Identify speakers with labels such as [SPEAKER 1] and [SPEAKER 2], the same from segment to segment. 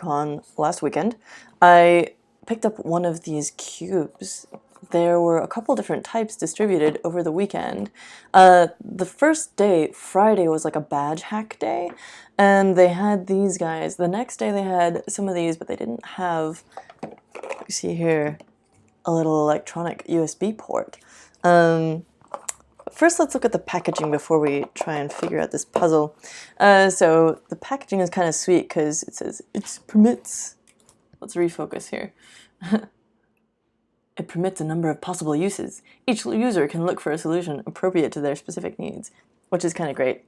[SPEAKER 1] Supercon last weekend, I picked up one of these cubes. There were a couple different types distributed over the weekend. The first day, Friday, was like a badge hack day, and they had these guys. The next day they had some of these, but they didn't have, you see here, a little electronic USB port. First, let's look at the packaging before we try and figure out this puzzle. So the packaging is kind of sweet because it says it permits. Let's refocus here. It permits a number of possible uses. Each user can look for a solution appropriate to their specific needs, which is kind of great.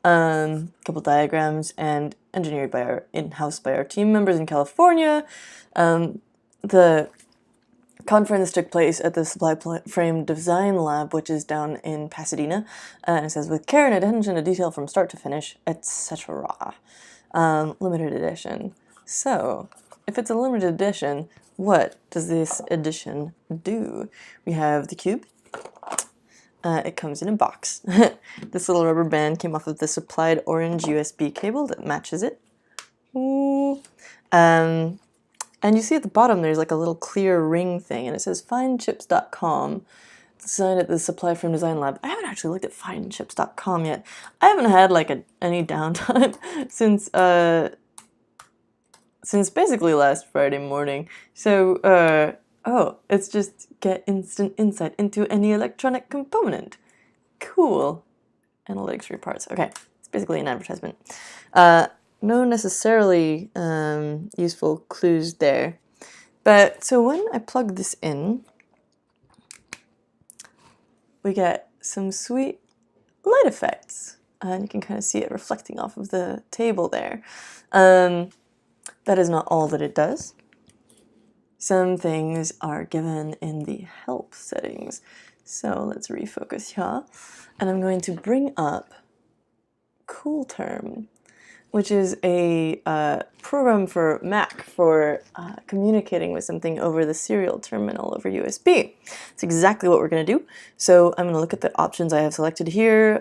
[SPEAKER 1] A couple diagrams and engineered by our in-house by our team members in California. The conference took place at the Supplyframe DesignLab, which is down in Pasadena, and it says, with care and attention to detail from start to finish, etc. Limited edition. So, if it's a limited edition, what does this edition do? We have the cube. It comes in a box. This little rubber band came off of the supplied orange USB cable that matches it. Ooh. And you see at the bottom there's like a little clear ring thing, and it says findchips.com, designed at the Supplyframe DesignLab. I haven't actually looked at findchips.com yet. I haven't had like any downtime since basically last Friday morning. So, it's just get instant insight into any electronic component. Cool. Analytics for your parts. Okay, it's basically an advertisement. No necessarily useful clues there. But so when I plug this in, we get some sweet light effects. And you can kind of see it reflecting off of the table there. That is not all that it does. Some things are given in the help settings. So let's refocus here. And I'm going to bring up CoolTerm, which is a program for Mac for communicating with something over the serial terminal over USB. It's exactly what we're going to do. So I'm going to look at the options I have selected here,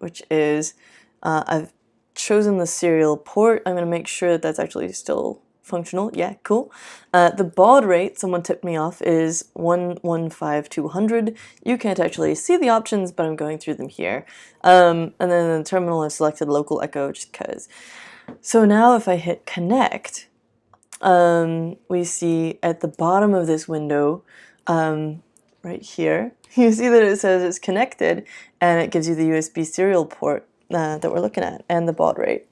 [SPEAKER 1] which is I've chosen the serial port. I'm going to make sure that that's actually still functional. Yeah, cool. The baud rate, someone tipped me off, is 115/200. You can't actually see the options, but I'm going through them here. And then the terminal I've selected local echo just because. So now if I hit connect, we see at the bottom of this window, right here, you see that it says it's connected, and it gives you the USB serial port that we're looking at and the baud rate.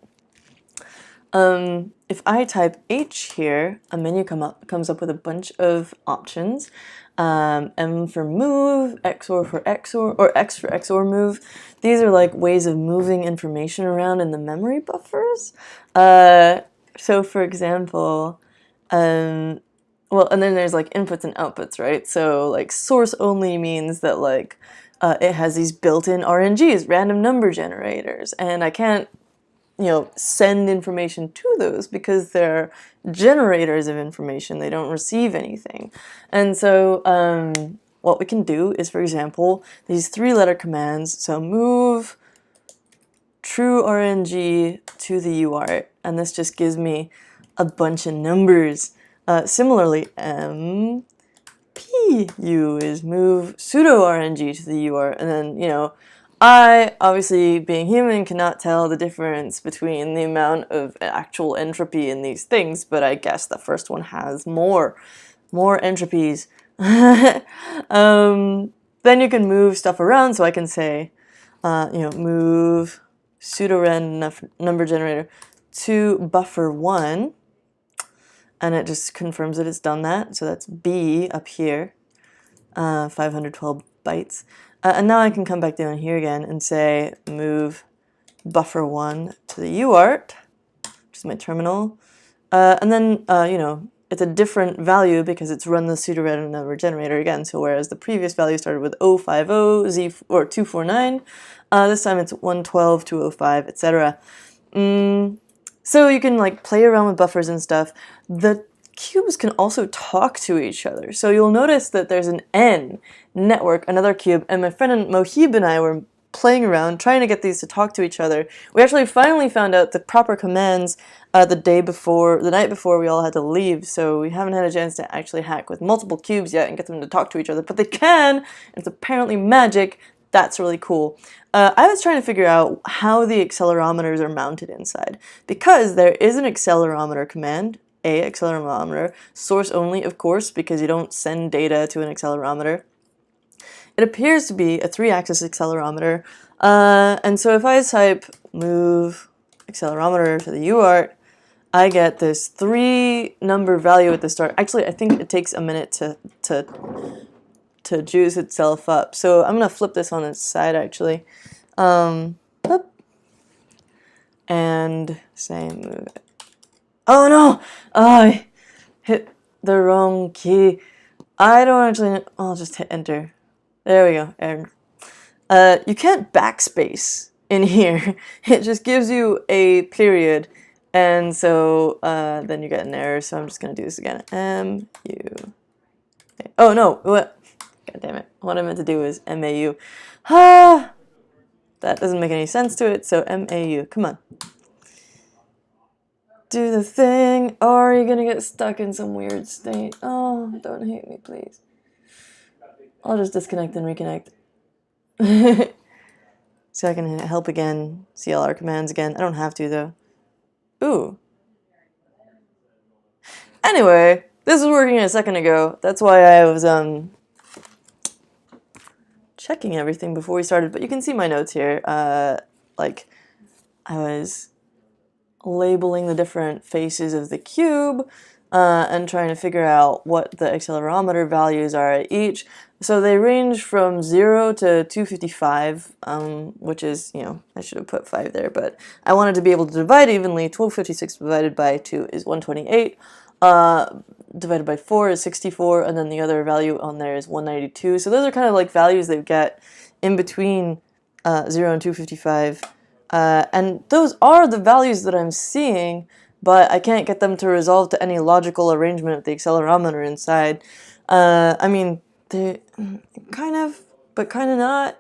[SPEAKER 1] If I type H here, a menu comes up with a bunch of options. M for move, XOR for XOR, or X for XOR move. These are like ways of moving information around in the memory buffers. So for example, well, and then there's like inputs and outputs, right? So like source only means that like it has these built-in RNGs, random number generators, and I can't send information to those because they're generators of information. They don't receive anything. And so what we can do is, for example, these 3-letter commands. So move true RNG to the UART, and this just gives me a bunch of numbers. Similarly, MPU is move pseudo RNG to the UART, and then, I, obviously being human, cannot tell the difference between the amount of actual entropy in these things, but I guess the first one has more entropies. Then you can move stuff around, so I can say, move pseudo-random number generator to buffer 1, and it just confirms that it's done that, so that's B up here, 512 bytes. And now I can come back down here again and say move buffer 1 to the UART, which is my terminal. And then, it's a different value because it's run the pseudo-random number generator again. So whereas the previous value started with 050, Z, or 249, this time it's 112, 205, etc. So you can like play around with buffers and stuff. The cubes can also talk to each other. So you'll notice that there's an N network, another cube, and my friend Mohib and I were playing around, trying to get these to talk to each other. We actually finally found out the proper commands the night before we all had to leave, so we haven't had a chance to actually hack with multiple cubes yet and get them to talk to each other, but they can! It's apparently magic. That's really cool. I was trying to figure out how the accelerometers are mounted inside, because there is an accelerometer command, a accelerometer, source only, of course, because you don't send data to an accelerometer. It appears to be a 3-axis accelerometer, and so if I type move accelerometer to the UART, I get this 3-number value at the start. Actually, I think it takes a minute to juice itself up. So I'm gonna flip this on its side actually, and say move it. Oh no! Oh, I hit the wrong key. I don't actually. I'll just hit enter. There we go. And you can't backspace in here. It just gives you a period, and so then you get an error. So I'm just gonna do this again. MU. Oh no! What? God damn it! What I meant to do is MAU. Ah, that doesn't make any sense to it. So MAU. Come on. Do the thing, or are you gonna get stuck in some weird state? Oh, don't hate me, please. I'll just disconnect and reconnect. So I can help again, see all our commands again. I don't have to, though. Ooh. Anyway, this was working a second ago. That's why I was, checking everything before we started. But you can see my notes here. Like, I was labeling the different faces of the cube and trying to figure out what the accelerometer values are at each. So they range from 0 to 255, which is, you know, I should have put 5 there, but I wanted to be able to divide evenly. 1256 divided by 2 is 128, divided by 4 is 64, and then the other value on there is 192. So those are kind of like values they get in between 0 and 255. And those are the values that I'm seeing, but I can't get them to resolve to any logical arrangement of the accelerometer inside. I mean, they kind of, but kind of not.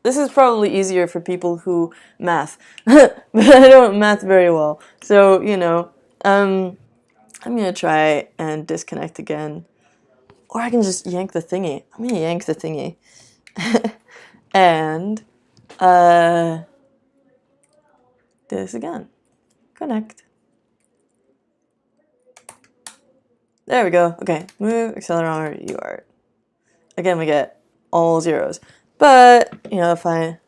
[SPEAKER 1] This is probably easier for people who math, but I don't math very well. So, you know, I'm gonna try and disconnect again. Or I can just yank the thingy. I'm gonna yank the thingy. And, do this again. Connect. There we go. Okay, move accelerometer UART. Again, we get all zeros. But, you know, if I...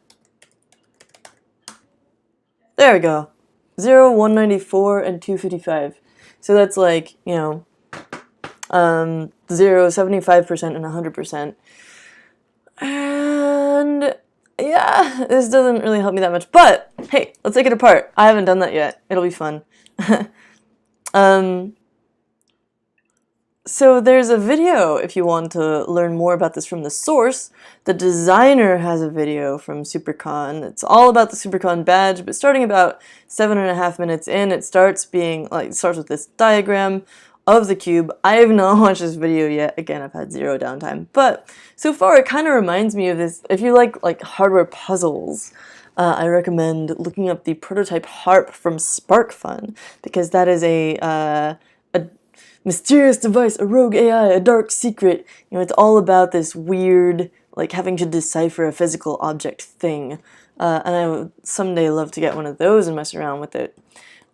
[SPEAKER 1] There we go. 0, 194, and 255. So that's like, you know, 0, 75%, and 100%. And... yeah, this doesn't really help me that much, but hey, let's take it apart. I haven't done that yet. It'll be fun. So there's a video if you want to learn more about this from the source. The designer has a video from Supercon. It's all about the Supercon badge, but starting about 7.5 minutes in, it starts with this diagram of the cube. I have not watched this video yet. Again, I've had 0 downtime, but so far it kind of reminds me of this. If you like hardware puzzles, I recommend looking up the prototype harp from SparkFun, because that is a mysterious device, a rogue AI, a dark secret. You know, it's all about this weird, like having to decipher a physical object thing. And I would someday love to get one of those and mess around with it.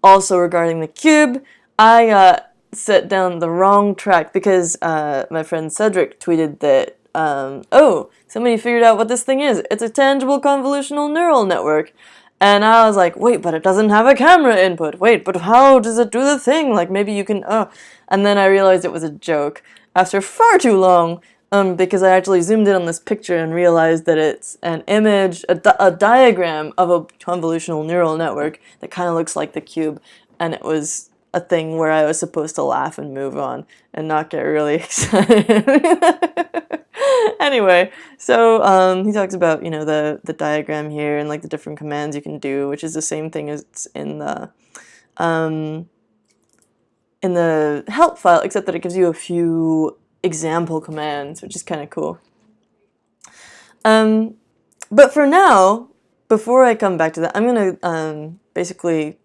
[SPEAKER 1] Also regarding the cube, I set down the wrong track because my friend Cedric tweeted that, oh, somebody figured out what this thing is. It's a tangible convolutional neural network. And I was like, wait, but it doesn't have a camera input. Wait, but how does it do the thing? Like, maybe you can, oh. And then I realized it was a joke after far too long, because I actually zoomed in on this picture and realized that it's an image, a diagram of a convolutional neural network that kind of looks like the cube. And it was a thing where I was supposed to laugh and move on and not get really excited. Anyway, so he talks about, you know, the diagram here and like the different commands you can do, which is the same thing as in the help file, except that it gives you a few example commands, which is kind of cool. But for now, before I come back to that, I'm gonna basically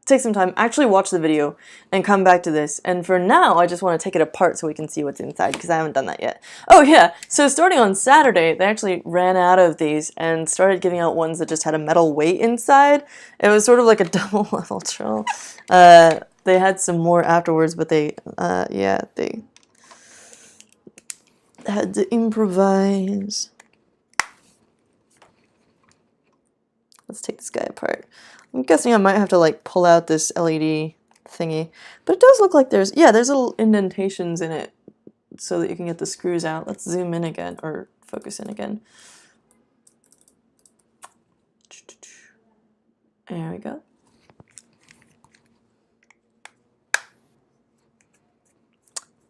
[SPEAKER 1] take some time, actually watch the video, and come back to this. And for now, I just want to take it apart so we can see what's inside, because I haven't done that yet. Oh yeah, so starting on Saturday, they actually ran out of these and started giving out ones that just had a metal weight inside. It was sort of like a double level troll. They had some more afterwards, but they had to improvise. Let's take this guy apart. I'm guessing I might have to like pull out this LED thingy, but it does look like there's little indentations in it so that you can get the screws out. Let's zoom in again, or focus in again. There we go.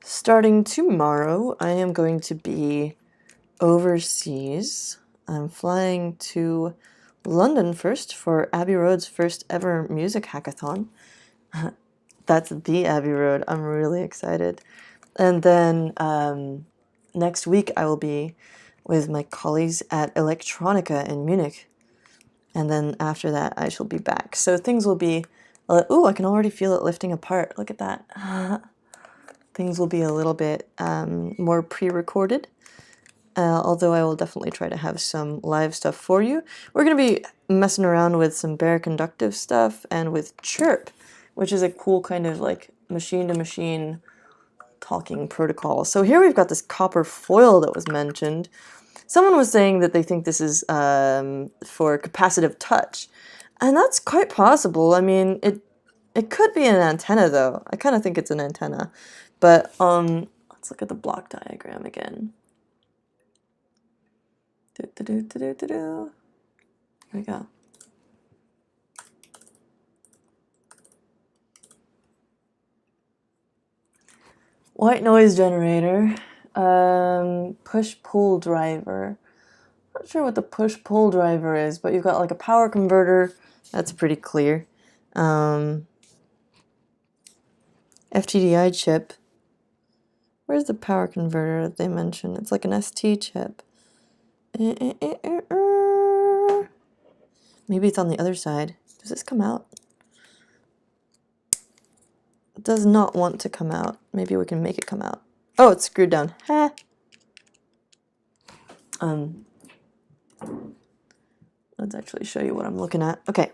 [SPEAKER 1] Starting tomorrow, I am going to be overseas. I'm flying to London first for Abbey Road's first ever music hackathon. That's the Abbey Road. I'm really excited. And then next week I will be with my colleagues at Electronica in Munich. And then after that I shall be back. So things will be, ooh, I can already feel it lifting apart. Look at that. Things will be a little bit more pre-recorded. Although I will definitely try to have some live stuff for you. We're going to be messing around with some bare conductive stuff and with Chirp, which is a cool kind of like machine-to-machine talking protocol. So here we've got this copper foil that was mentioned. Someone was saying that they think this is for capacitive touch, and that's quite possible. I mean, it could be an antenna though. I kind of think it's an antenna, but let's look at the block diagram again. Here we go. White noise generator, push-pull driver. Not sure what the push-pull driver is, but you've got like a power converter. That's pretty clear. FTDI chip. Where's the power converter that they mentioned? It's like an ST chip. Maybe it's on the other side. Does this come out? It does not want to come out. Maybe we can make it come out. Oh, it's screwed down. Ha! Let's actually show you what I'm looking at. Okay,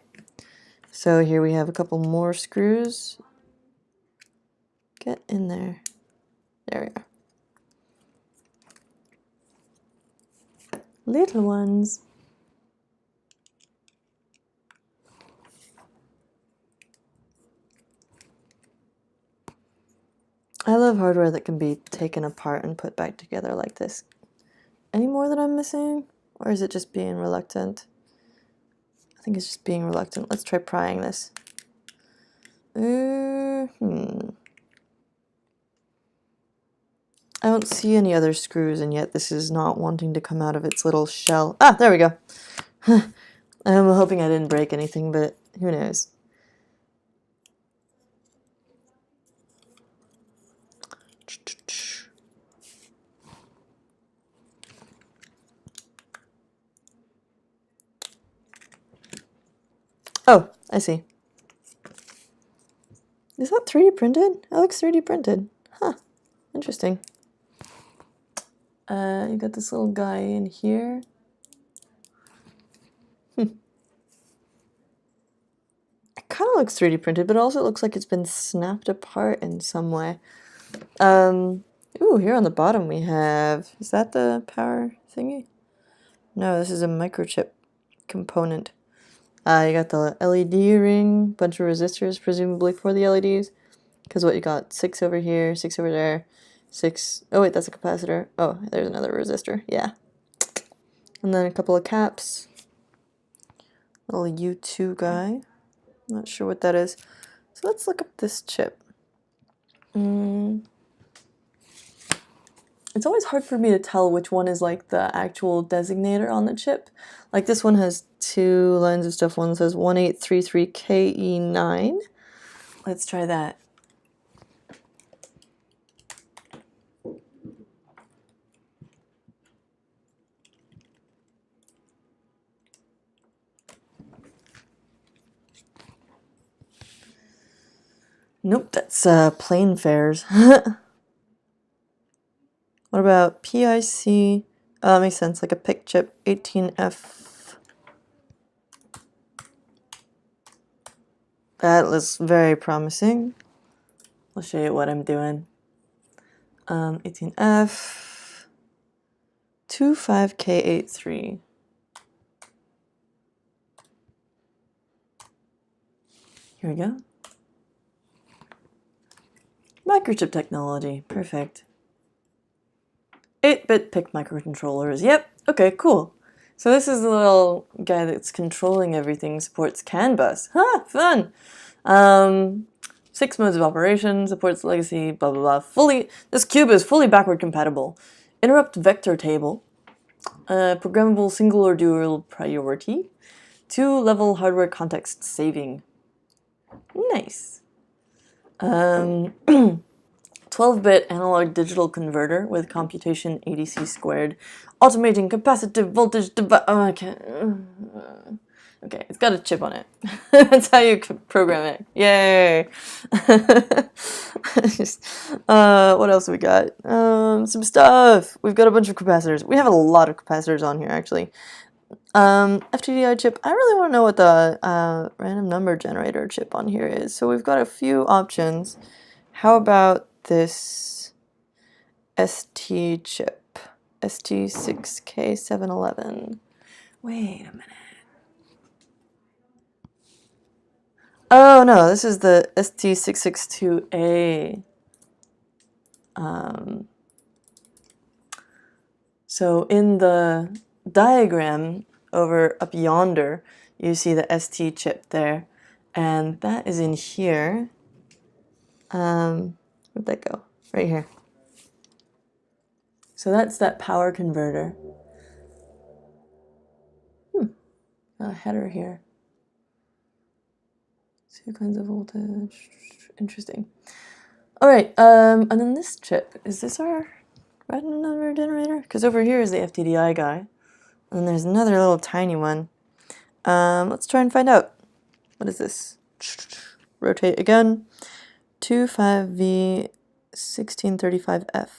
[SPEAKER 1] so here we have a couple more screws. Get in there. There we are. Little ones. I love hardware that can be taken apart and put back together like this. Any more that I'm missing? Or is it just being reluctant? I think it's just being reluctant. Let's try prying this. I don't see any other screws, and yet this is not wanting to come out of its little shell. Ah, there we go. I'm hoping I didn't break anything, but who knows. Oh, I see. Is that 3D printed? That looks 3D printed. Huh, interesting. You got this little guy in here. It kind of looks 3D printed, but also it looks like it's been snapped apart in some way. Ooh, here on the bottom we have, is that the power thingy? No, this is a microchip component. You got the LED ring, bunch of resistors, presumably for the LEDs. Because what you got, 6 over here, 6 over there, 6, oh wait, that's a capacitor. Oh, there's another resistor, yeah. And then a couple of caps. Little U2 guy. Not sure what that is. So let's look up this chip. It's always hard for me to tell which one is like the actual designator on the chip. Like this one has 2 lines of stuff. One says 1833KE9. Let's try that. Nope, that's plain fares. What about PIC? Oh, that makes sense, like a PIC chip, 18F. That looks very promising. I'll show you what I'm doing. 18F, 25K83. Here we go. Microchip technology, perfect. 8-bit PIC microcontrollers, yep, okay, cool. So this is the little guy that's controlling everything, supports CAN bus. Ha, fun! 6 modes of operation, supports legacy, blah blah blah. This cube is fully backward compatible. Interrupt vector table. Programmable single or dual priority. 2-level hardware context saving. Nice. 12-bit analog digital converter with computation ADC squared. Automating capacitive voltage device. Oh, I can't. Okay, it's got a chip on it. That's how you program it. Yay! What else we got? Some stuff. We've got a bunch of capacitors. We have a lot of capacitors on here, actually. FTDI chip. I really want to know what the random number generator chip on here is. So we've got a few options. How about this ST chip? ST6K711. Wait a minute. Oh no, this is the ST662A. So in the diagram up yonder, you see the ST chip there, and that is in here. Where'd that go? Right here. So that's that power converter. Got a header here. 2 kinds of voltage. Interesting. All right, and then this chip, is this our random number generator? Because over here is the FTDI guy. And then there's another little tiny one. Let's try and find out. What is this? Rotate again. 25V1635F.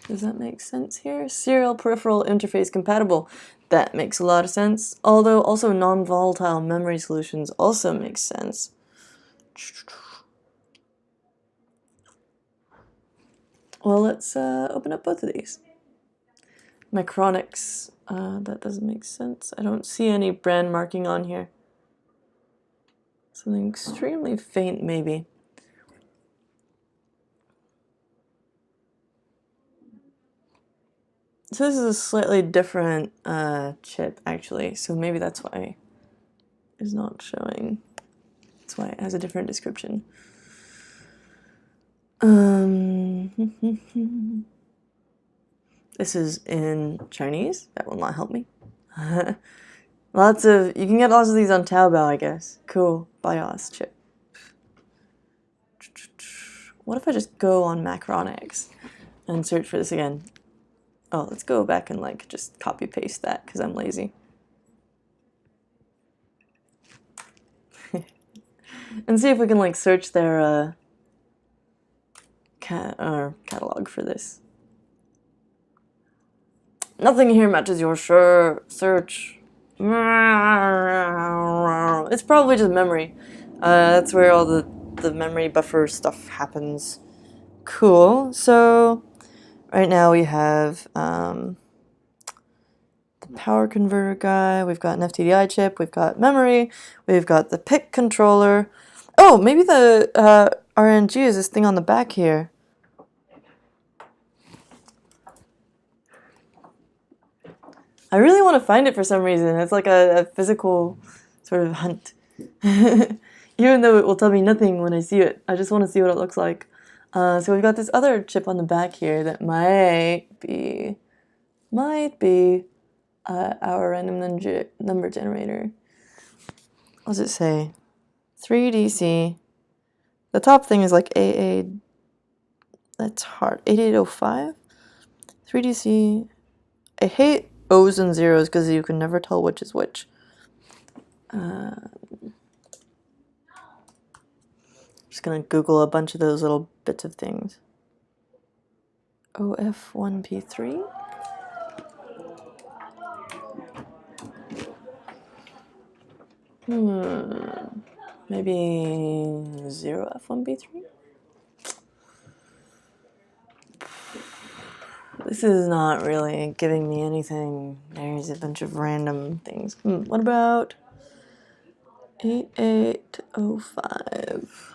[SPEAKER 1] Does that make sense here? Serial peripheral interface compatible. That makes a lot of sense. Although also non-volatile memory solutions also makes sense. Well, let's open up both of these. Micronics. That doesn't make sense. I don't see any brand marking on here. Something extremely faint, maybe. So this is a slightly different chip, actually. So maybe that's why it's not showing. That's why it has a different description. This is in Chinese. That will not help me. You can get lots of these on Taobao, I guess. Cool. BIOS chip. What if I just go on Macronics and search for this again? Oh, let's go back and like just copy paste that because I'm lazy. And see if we can like search their catalog for this. Nothing here matches your search. It's probably just memory. That's where all the memory buffer stuff happens. Cool. So right now we have the power converter guy, we've got an FTDI chip, we've got memory, we've got the PIC controller. Oh, maybe the RNG is this thing on the back here. I really want to find it for some reason. It's like a physical sort of hunt. Even though it will tell me nothing when I see it. I just want to see what it looks like. So we've got this other chip on the back here that might be our random number generator. What does it say? 3DC. The top thing is like AA. That's hard. 8805. 3DC. I hate O's and zeros because you can never tell which is which. Just gonna Google a bunch of those little bits of things. OF1P3. Maybe 0F1P3? This is not really giving me anything. There's a bunch of random things. What about 8805?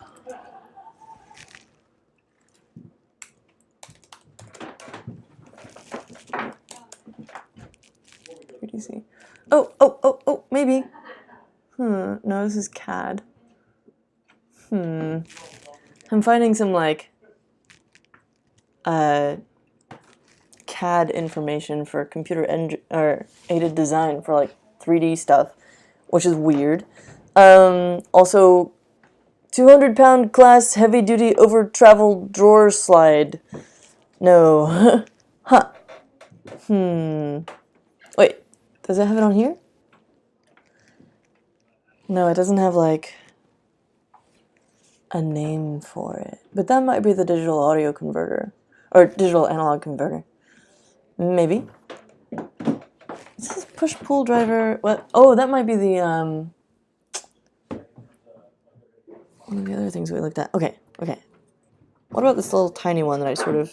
[SPEAKER 1] See. Oh, maybe. No, this is CAD. I'm finding some like CAD information for computer or aided design for like 3D stuff, which is weird. Also, 200-pound class heavy duty over travel drawer slide. No. Huh. Wait, does it have it on here? No, it doesn't have like a name for it. But that might be the digital audio converter. Or digital analog converter. Maybe. This is push-pull driver. What? Oh, that might be the one of the other things we looked at. Okay. What about this little tiny one that I sort of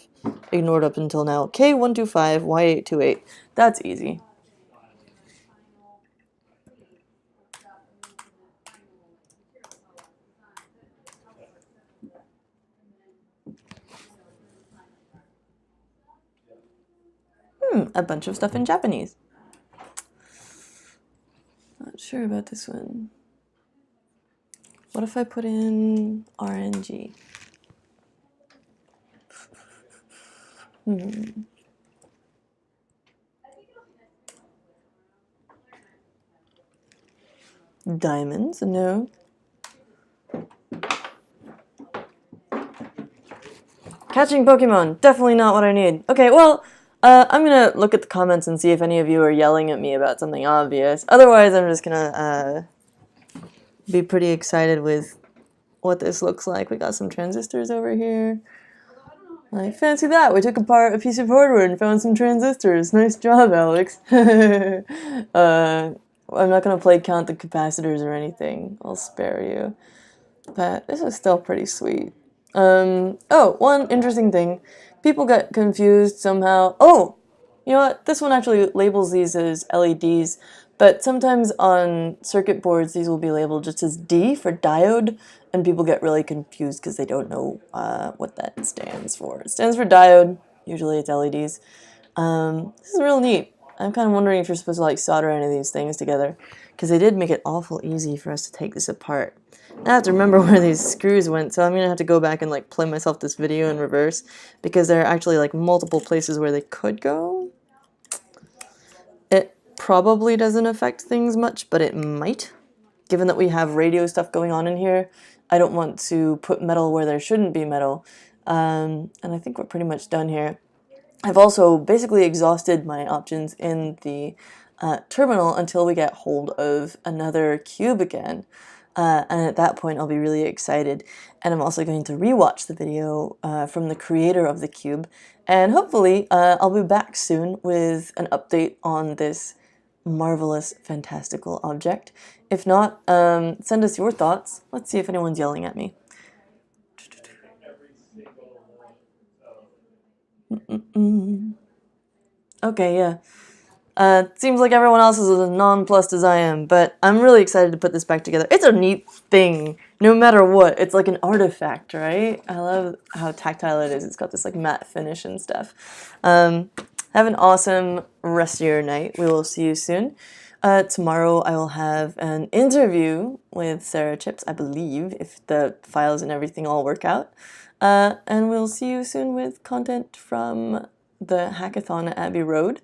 [SPEAKER 1] ignored up until now? K125, Y828. That's easy. A bunch of stuff in Japanese. Not sure about this one. What if I put in RNG? Diamonds? No. Catching Pokemon, definitely not what I need. Okay, well, I'm gonna look at the comments and see if any of you are yelling at me about something obvious. Otherwise, I'm just gonna be pretty excited with what this looks like. We got some transistors over here. Like, fancy that, we took apart a piece of hardware and found some transistors. Nice job, Alex. I'm not gonna play count the capacitors or anything. I'll spare you. But this is still pretty sweet. Oh, one interesting thing. People get confused somehow. Oh, you know what? This one actually labels these as LEDs, but sometimes on circuit boards these will be labeled just as D for diode, and people get really confused because they don't know what that stands for. It stands for diode. Usually it's LEDs. This is real neat. I'm kind of wondering if you're supposed to like solder any of these things together, because they did make it awful easy for us to take this apart. I have to remember where these screws went, so I'm gonna have to go back and like play myself this video in reverse, because there are actually like multiple places where they could go. It probably doesn't affect things much, but it might. Given that we have radio stuff going on in here, I don't want to put metal where there shouldn't be metal. And I think we're pretty much done here. I've also basically exhausted my options in the terminal until we get hold of another cube again. And at that point I'll be really excited. And I'm also going to rewatch the video from the creator of the cube. And hopefully I'll be back soon with an update on this marvelous, fantastical object. If not, send us your thoughts. Let's see if anyone's yelling at me. Okay, yeah. Seems like everyone else is as nonplussed as I am, but I'm really excited to put this back together. It's a neat thing, no matter what. It's like an artifact, right? I love how tactile it is. It's got this like matte finish and stuff. Have an awesome rest of your night. We will see you soon. Tomorrow I will have an interview with Sarah Chips, I believe, if the files and everything all work out. And we'll see you soon with content from the hackathon at Abbey Road,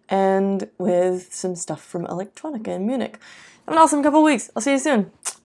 [SPEAKER 1] and with some stuff from Electronica in Munich. Have an awesome couple weeks. I'll see you soon.